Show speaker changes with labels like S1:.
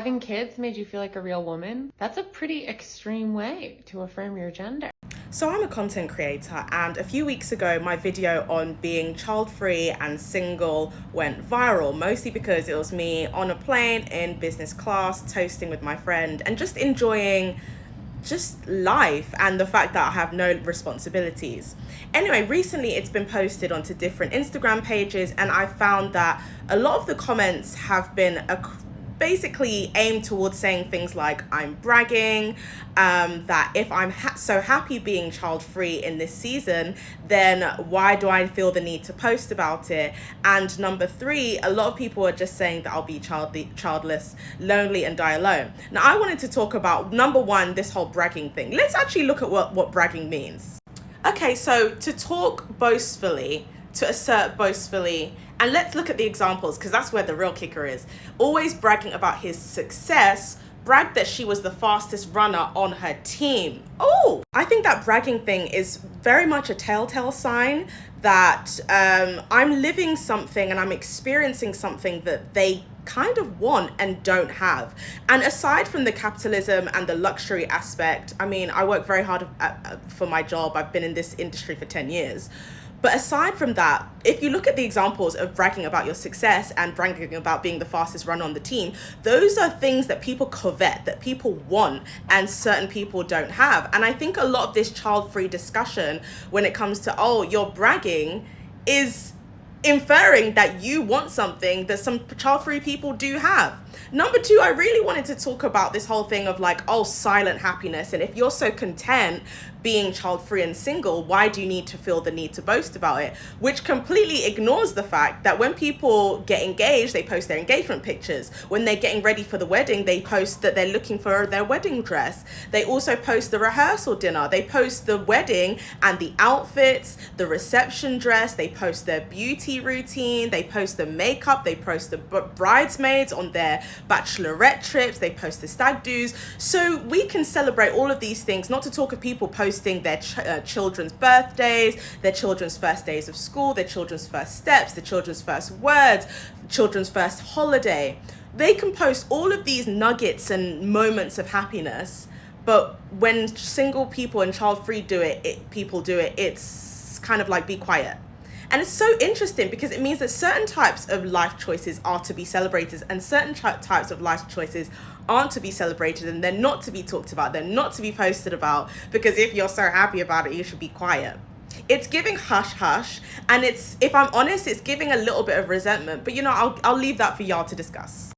S1: having kids made you feel like a real woman? That's a pretty extreme way to affirm your gender.
S2: So I'm a content creator, and a few weeks ago my video on being child-free and single went viral, mostly because it was me on a plane in business class toasting with my friend and just enjoying just life and the fact that I have no responsibilities. Anyway, recently it's been posted onto different Instagram pages, and I found that a lot of the comments have been basically aimed towards saying things like I'm bragging, that if I'm so happy being child free in this season, then why do I feel the need to post about it? And number three, a lot of people are just saying that I'll be childless, lonely, and die alone. Now, I wanted to talk about, number one, this whole bragging thing. Let's actually look at what bragging means. Okay, so to talk boastfully, to assert boastfully, and let's look at the examples because that's where the real kicker is. Always bragging about his success, bragged that she was the fastest runner on her team. Oh, I think that bragging thing is very much a telltale sign that I'm living something and I'm experiencing something that they kind of want and don't have. And aside from the capitalism and the luxury aspect, I mean, I work very hard for my job. I've been in this industry for 10 years. But aside from that, if you look at the examples of bragging about your success and bragging about being the fastest runner on the team, those are things that people covet, that people want, and certain people don't have. And I think a lot of this child-free discussion when it comes to, oh, you're bragging, is inferring that you want something that some child-free people do have. Number two, I really wanted to talk about this whole thing of like, oh, silent happiness. And if you're so content being child-free and single, why do you need to feel the need to boast about it? Which completely ignores the fact that when people get engaged, they post their engagement pictures. When they're getting ready for the wedding, they post that they're looking for their wedding dress. They also post the rehearsal dinner. They post the wedding and the outfits, the reception dress. They post their beauty routine. They post the makeup. They post the bridesmaids on their bachelorette trips. They post the stag do's. So we can celebrate all of these things, not to talk of people posting their children's birthdays, their children's first days of school, their children's first steps, their children's first words, children's first holiday. They can post all of these nuggets and moments of happiness, but when single people and child-free people do it, it's kind of like, be quiet. And it's so interesting because it means that certain types of life choices are to be celebrated and certain types of life choices aren't to be celebrated, and they're not to be talked about, they're not to be posted about, because if you're so happy about it, you should be quiet. It's giving hush hush, and it's, if I'm honest, it's giving a little bit of resentment, but you know, I'll leave that for y'all to discuss.